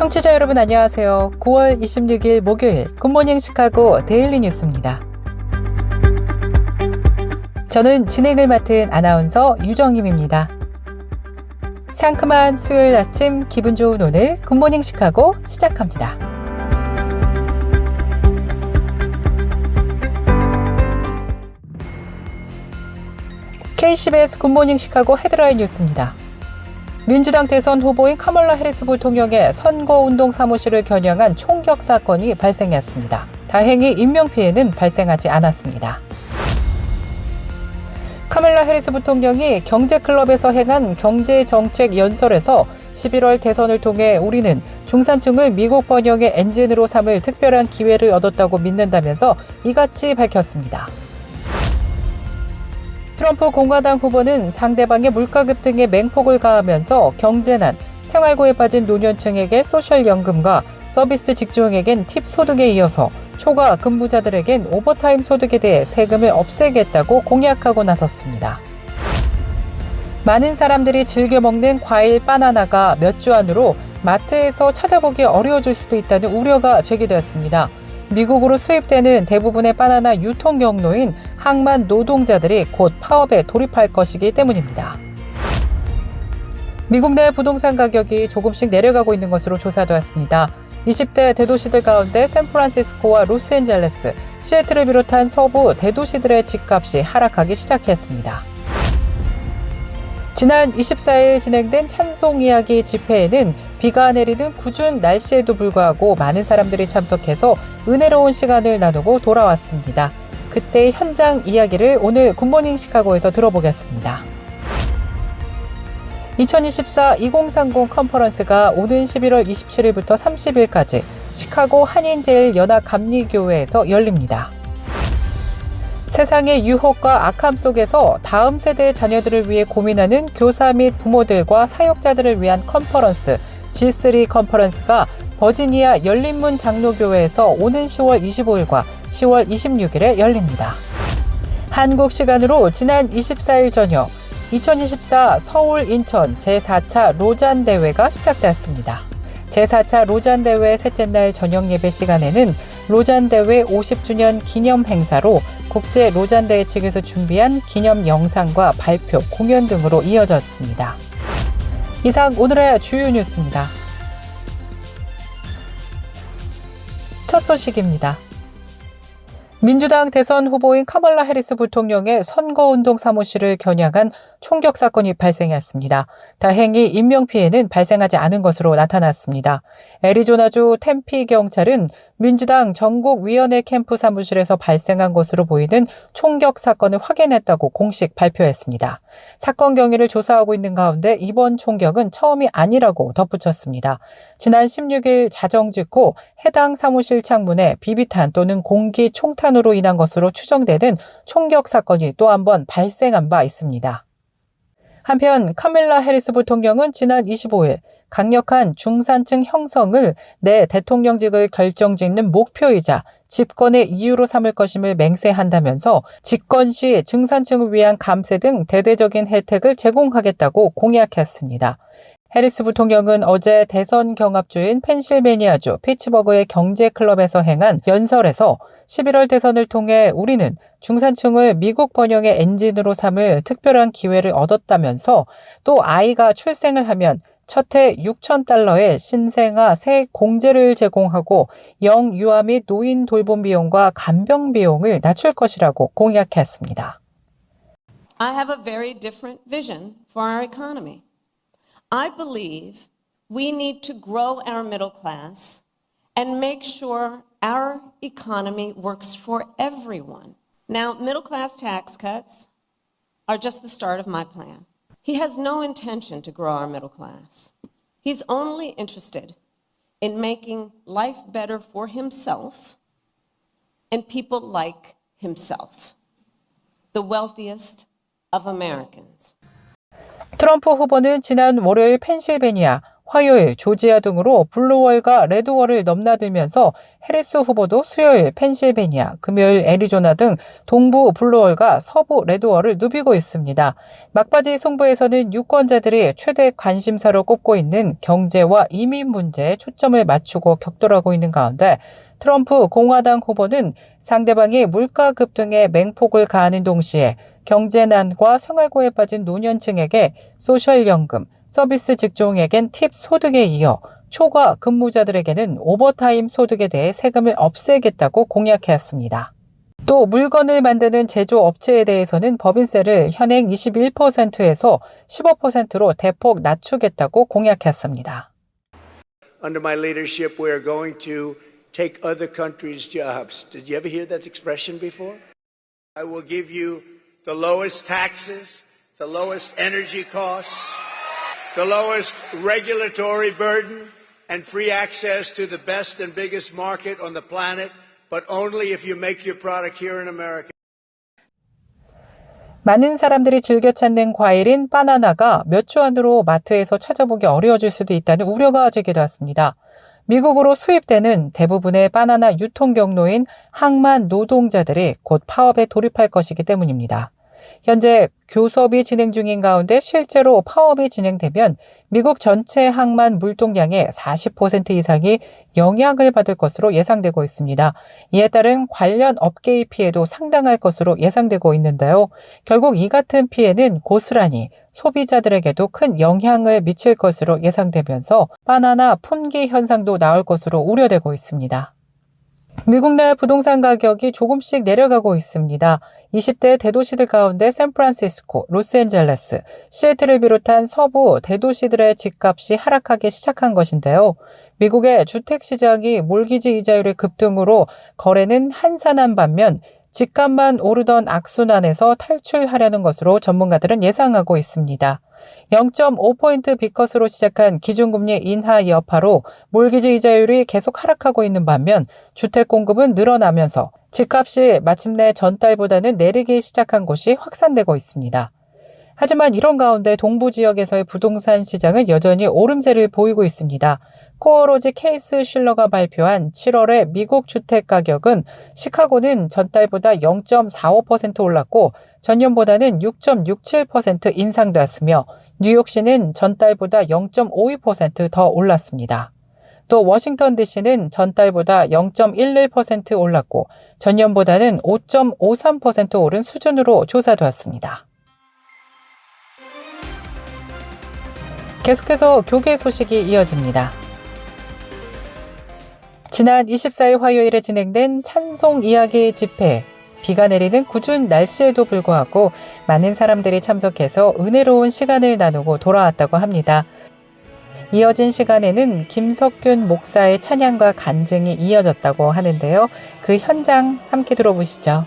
청취자 여러분 안녕하세요. 9월 26일 목요일 굿모닝 시카고 데일리 뉴스입니다. 저는 진행을 맡은 아나운서 유정임입니다. 상큼한 수요일 아침 기분 좋은 오늘 굿모닝 시카고 시작합니다. KCBS 굿모닝 시카고 헤드라인 뉴스입니다. 민주당 대선 후보인 카멀라 해리스 부통령의 선거운동 사무실을 겨냥한 총격 사건이 발생했습니다. 다행히 인명피해는 발생하지 않았습니다. 카멀라 해리스 부통령이 경제클럽에서 행한 경제정책 연설에서 11월 대선을 통해 우리는 중산층을 미국 번영의 엔진으로 삼을 특별한 기회를 얻었다고 믿는다면서 이같이 밝혔습니다. 트럼프 공화당 후보는 상대방의 물가 급등에 맹폭을 가하면서 경제난, 생활고에 빠진 노년층에게 소셜연금과 서비스 직종에겐 팁 소득에 이어서 초과 근무자들에겐 오버타임 소득에 대해 세금을 없애겠다고 공약하고 나섰습니다. 많은 사람들이 즐겨 먹는 과일 바나나가 몇 주 안으로 마트에서 찾아보기 어려워질 수도 있다는 우려가 제기되었습니다. 미국으로 수입되는 대부분의 바나나 유통 경로인 항만 노동자들이 곧 파업에 돌입할 것이기 때문입니다. 미국 내 부동산 가격이 조금씩 내려가고 있는 것으로 조사되었습니다. 20대 대도시들 가운데 샌프란시스코와 로스앤젤레스, 시애틀을 비롯한 서부 대도시들의 집값이 하락하기 시작했습니다. 지난 24일 진행된 찬송 이야기 집회에는 비가 내리는 궂은 날씨에도 불구하고 많은 사람들이 참석해서 은혜로운 시간을 나누고 돌아왔습니다. 그때 현장 이야기를 오늘 굿모닝 시카고에서 들어보겠습니다. 2024-2030 컨퍼런스가 오는 11월 27일부터 30일까지 시카고 한인제일연합감리교회에서 열립니다. 세상의 유혹과 악함 속에서 다음 세대의 자녀들을 위해 고민하는 교사 및 부모들과 사역자들을 위한 컨퍼런스 G3 컨퍼런스가 버지니아 열린문 장로교회에서 오는 10월 25일과 10월 26일에 열립니다. 한국 시간으로 지난 24일 저녁 2024 서울 인천 제4차 로잔 대회가 시작되었습니다. 제4차 로잔 대회 셋째 날 저녁 예배 시간에는 로잔 대회 50주년 기념 행사로 국제 로잔 대회 측에서 준비한 기념 영상과 발표, 공연 등으로 이어졌습니다. 이상 오늘의 주요 뉴스입니다. 첫 소식입니다. 민주당 대선 후보인 카멀라 해리스 부통령의 선거운동 사무실을 겨냥한 총격 사건이 발생했습니다. 다행히 인명피해는 발생하지 않은 것으로 나타났습니다. 애리조나주 템피 경찰은 민주당 전국위원회 캠프 사무실에서 발생한 것으로 보이는 총격 사건을 확인했다고 공식 발표했습니다. 사건 경위를 조사하고 있는 가운데 이번 총격은 처음이 아니라고 덧붙였습니다. 지난 16일 자정 직후 해당 사무실 창문에 비비탄 또는 공기 총탄으로 인한 것으로 추정되는 총격 사건이 또 한 번 발생한 바 있습니다. 한편 카밀라 해리스 부통령은 지난 25일 강력한 중산층 형성을 내 대통령직을 결정짓는 목표이자 집권의 이유로 삼을 것임을 맹세한다면서 집권 시 중산층을 위한 감세 등 대대적인 혜택을 제공하겠다고 공약했습니다. 해리스 부통령은 어제 대선 경합주인 펜실베니아주 피츠버그의 경제클럽에서 행한 연설에서 11월 대선을 통해 우리는 중산층을 미국 번영의 엔진으로 삼을 특별한 기회를 얻었다면서 또 아이가 출생을 하면 첫 해 $6,000의 신생아 세액 공제를 제공하고 영유아 및 노인 돌봄 비용과 간병 비용을 낮출 것이라고 공약했습니다. I have a very different vision for our economy. I believe we need to grow our middle class and make sure our economy works for everyone. Now, middle class tax cuts are just the start of my plan. He has no intention to grow our middle class. He's only interested in making life better for himself and people like himself, the wealthiest of Americans. 트럼프 후보는 지난 월요일 펜실베니아 화요일 조지아 등으로 블루월과 레드월을 넘나들면서 해리스 후보도 수요일 펜실베니아, 금요일 애리조나 등 동부 블루월과 서부 레드월을 누비고 있습니다. 막바지 승부에서는 유권자들이 최대 관심사로 꼽고 있는 경제와 이민 문제에 초점을 맞추고 격돌하고 있는 가운데 트럼프 공화당 후보는 상대방이 물가 급등에 맹폭을 가하는 동시에 경제난과 생활고에 빠진 노년층에게 소셜연금, 서비스 직종에겐 팁 소득에 이어 초과 근무자들에게는 오버타임 소득에 대해 세금을 없애겠다고 공약해왔습니다. 또 물건을 만드는 제조업체에 대해서는 법인세를 현행 21%에서 15%로 대폭 낮추겠다고 공약했습니다. Under my leadership, we are going to take other countries' jobs. Did you ever hear that expression before? I will give you the lowest taxes, the lowest energy costs, the lowest regulatory burden, and free access to the best and biggest market on the planet, but only if you make your product here in America. 많은 사람들이 즐겨 찾는 과일인 바나나가 몇 주 안으로 마트에서 찾아보기 어려워질 수도 있다는 우려가 제기돼 왔습니다. 미국으로 수입되는 대부분의 바나나 유통 경로인 항만 노동자들이 곧 파업에 돌입할 것이기 때문입니다. 현재 교섭이 진행 중인 가운데 실제로 파업이 진행되면 미국 전체 항만 물동량의 40% 이상이 영향을 받을 것으로 예상되고 있습니다. 이에 따른 관련 업계의 피해도 상당할 것으로 예상되고 있는데요. 결국 이 같은 피해는 고스란히 소비자들에게도 큰 영향을 미칠 것으로 예상되면서 바나나 품귀 현상도 나올 것으로 우려되고 있습니다. 미국 내 부동산 가격이 조금씩 내려가고 있습니다. 20대 대도시들 가운데 샌프란시스코, 로스앤젤레스, 시애틀을 비롯한 서부 대도시들의 집값이 하락하기 시작한 것인데요. 미국의 주택시장이 몰기지 이자율의 급등으로 거래는 한산한 반면 집값만 오르던 악순환에서 탈출하려는 것으로 전문가들은 예상하고 있습니다. 0.5포인트 비컷으로 시작한 기준금리 인하 여파로 몰기지 이자율이 계속 하락하고 있는 반면 주택 공급은 늘어나면서 집값이 마침내 전달보다는 내리기 시작한 곳이 확산되고 있습니다. 하지만 이런 가운데 동부 지역에서의 부동산 시장은 여전히 오름세를 보이고 있습니다. 코어로지 케이스 슐러가 발표한 7월의 미국 주택 가격은 시카고는 전달보다 0.45% 올랐고 전년보다는 6.67% 인상되었으며 뉴욕시는 전달보다 0.52% 올랐습니다. 또 워싱턴 DC는 전달보다 0.11% 올랐고 전년보다는 5.53% 오른 수준으로 조사되었습니다. 계속해서 교계 소식이 이어집니다. 지난 24일 화요일에 진행된 찬송 이야기 집회, 비가 내리는 궂은 날씨에도 불구하고 많은 사람들이 참석해서 은혜로운 시간을 나누고 돌아왔다고 합니다. 이어진 시간에는 김석균 목사의 찬양과 간증이 이어졌다고 하는데요. 그 현장 함께 들어보시죠.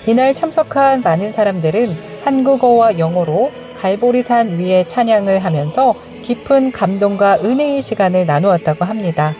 이날 참석한 많은 사람들은 한국어와 영어로 갈보리산 위에 찬양을 하면서 깊은 감동과 은혜의 시간을 나누었다고 합니다.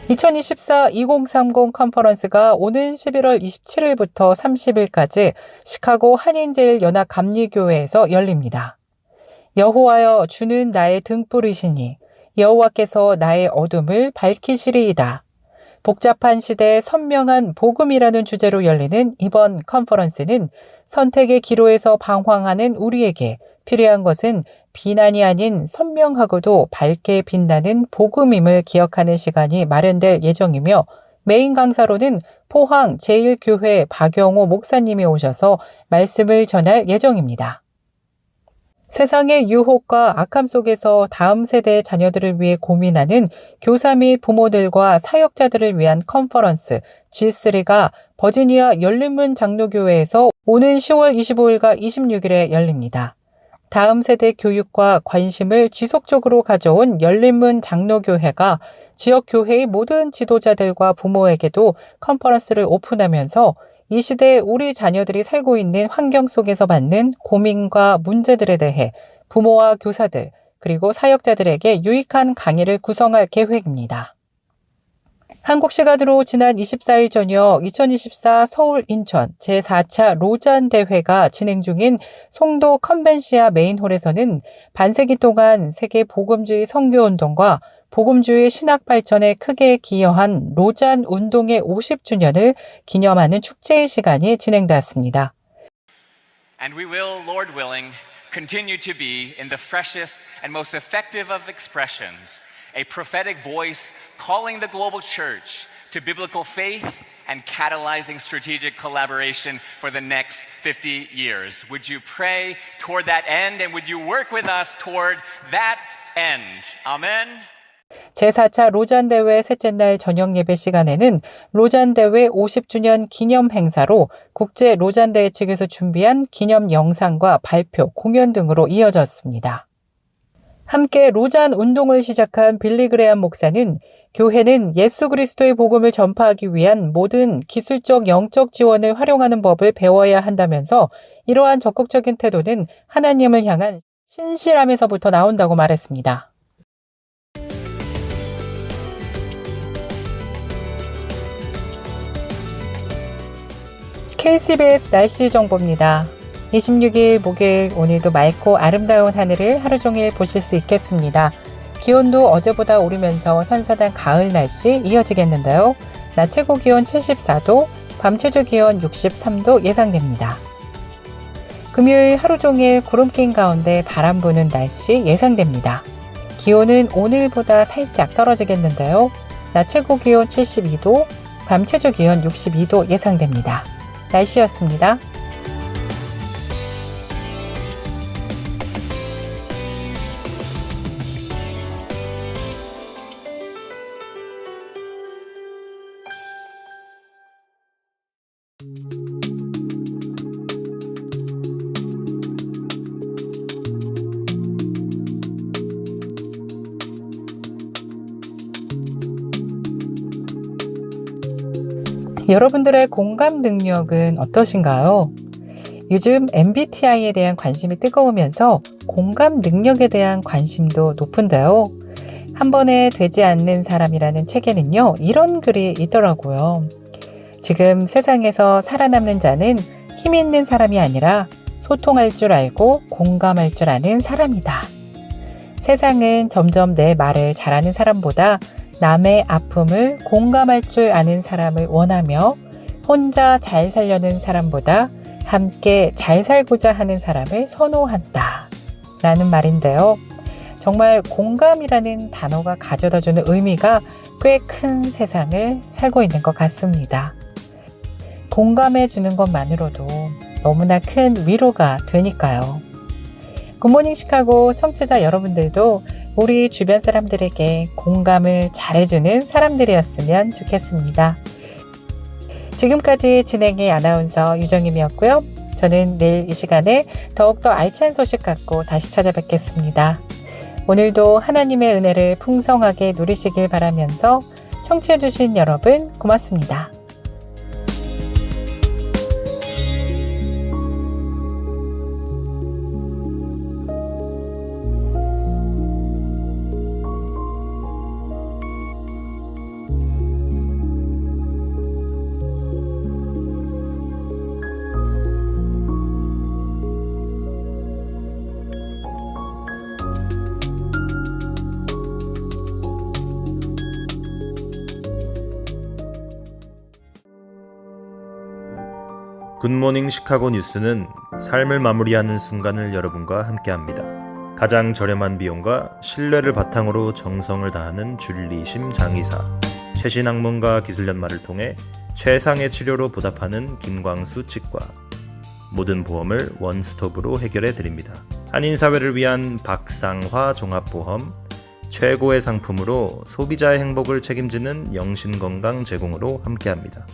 2024-2030 컨퍼런스가 오는 11월 27일부터 30일까지 시카고 한인제일연합감리교회에서 열립니다. 여호와여 주는 나의 등불이시니 여호와께서 나의 어둠을 밝히시리이다. 복잡한 시대의 선명한 복음이라는 주제로 열리는 이번 컨퍼런스는 선택의 기로에서 방황하는 우리에게 필요한 것은 비난이 아닌 선명하고도 밝게 빛나는 복음임을 기억하는 시간이 마련될 예정이며 메인 강사로는 포항 제1교회 박영호 목사님이 오셔서 말씀을 전할 예정입니다. 세상의 유혹과 악함 속에서 다음 세대의 자녀들을 위해 고민하는 교사 및 부모들과 사역자들을 위한 컨퍼런스 G3가 버지니아 열린문 장로교회에서 오는 10월 25일과 26일에 열립니다. 다음 세대 교육과 관심을 지속적으로 가져온 열린문 장로교회가 지역 교회의 모든 지도자들과 부모에게도 컨퍼런스를 오픈하면서 이 시대에 우리 자녀들이 살고 있는 환경 속에서 받는 고민과 문제들에 대해 부모와 교사들 그리고 사역자들에게 유익한 강의를 구성할 계획입니다. 한국 시간으로 지난 24일 저녁 2024 서울 인천 제4차 로잔 대회가 진행 중인 송도 컨벤시아 메인홀에서는 반세기 동안 세계 복음주의 선교운동과 복음주의 신학 발전에 크게 기여한 로잔 운동의 50주년을 기념하는 축제의 시간이 진행되었습니다. And we will, Lord willing, continue to be in the freshest and most effective of expressions, a prophetic voice calling the global church to biblical faith and catalyzing strategic collaboration for the next 50 years. Would you pray toward that end and would you work with us toward that end? Amen. 제4차 로잔 대회 셋째 날 저녁 예배 시간에는 로잔 대회 50주년 기념 행사로 국제 로잔 대회 측에서 준비한 기념 영상과 발표, 공연 등으로 이어졌습니다. 함께 로잔 운동을 시작한 빌리 그레엄 목사는 교회는 예수 그리스도의 복음을 전파하기 위한 모든 기술적 영적 지원을 활용하는 법을 배워야 한다면서 이러한 적극적인 태도는 하나님을 향한 신실함에서부터 나온다고 말했습니다. KCBS 날씨 정보입니다. 26일 목요일 오늘도 맑고 아름다운 하늘을 하루 종일 보실 수 있겠습니다. 기온도 어제보다 오르면서 선선한 가을 날씨 이어지겠는데요. 낮 최고 기온 74도, 밤 최저 기온 63도 예상됩니다. 금요일 하루 종일 구름 낀 가운데 바람 부는 날씨 예상됩니다. 기온은 오늘보다 살짝 떨어지겠는데요. 낮 최고 기온 72도, 밤 최저 기온 62도 예상됩니다. 날씨였습니다. 여러분들의 공감 능력은 어떠신가요? 요즘 MBTI에 대한 관심이 뜨거우면서 공감 능력에 대한 관심도 높은데요. 한 번에 되지 않는 사람이라는 책에는요, 이런 글이 있더라고요. 지금 세상에서 살아남는 자는 힘 있는 사람이 아니라 소통할 줄 알고 공감할 줄 아는 사람이다. 세상은 점점 내 말을 잘하는 사람보다 남의 아픔을 공감할 줄 아는 사람을 원하며 혼자 잘 살려는 사람보다 함께 잘 살고자 하는 사람을 선호한다. 라는 말인데요. 정말 공감이라는 단어가 가져다주는 의미가 꽤 큰 세상을 살고 있는 것 같습니다. 공감해 주는 것만으로도 너무나 큰 위로가 되니까요. 굿모닝 시카고 청취자 여러분들도 우리 주변 사람들에게 공감을 잘해주는 사람들이었으면 좋겠습니다. 지금까지 진행의 아나운서 유정임이었고요. 저는 내일 이 시간에 더욱더 알찬 소식 갖고 다시 찾아뵙겠습니다. 오늘도 하나님의 은혜를 풍성하게 누리시길 바라면서 청취해주신 여러분 고맙습니다. 굿모닝 시카고 뉴스는 삶을 마무리하는 순간을 여러분과 함께합니다. 가장 저렴한 비용과 신뢰를 바탕으로 정성을 다하는 줄리심 장의사, 최신 학문과 기술 연마를 통해 최상의 치료로 보답하는 김광수 치과. 모든 보험을 원스톱으로 해결해 드립니다. 한인사회를 위한 박상화 종합보험, 최고의 상품으로 소비자의 행복을 책임지는 영신건강 제공으로 함께합니다.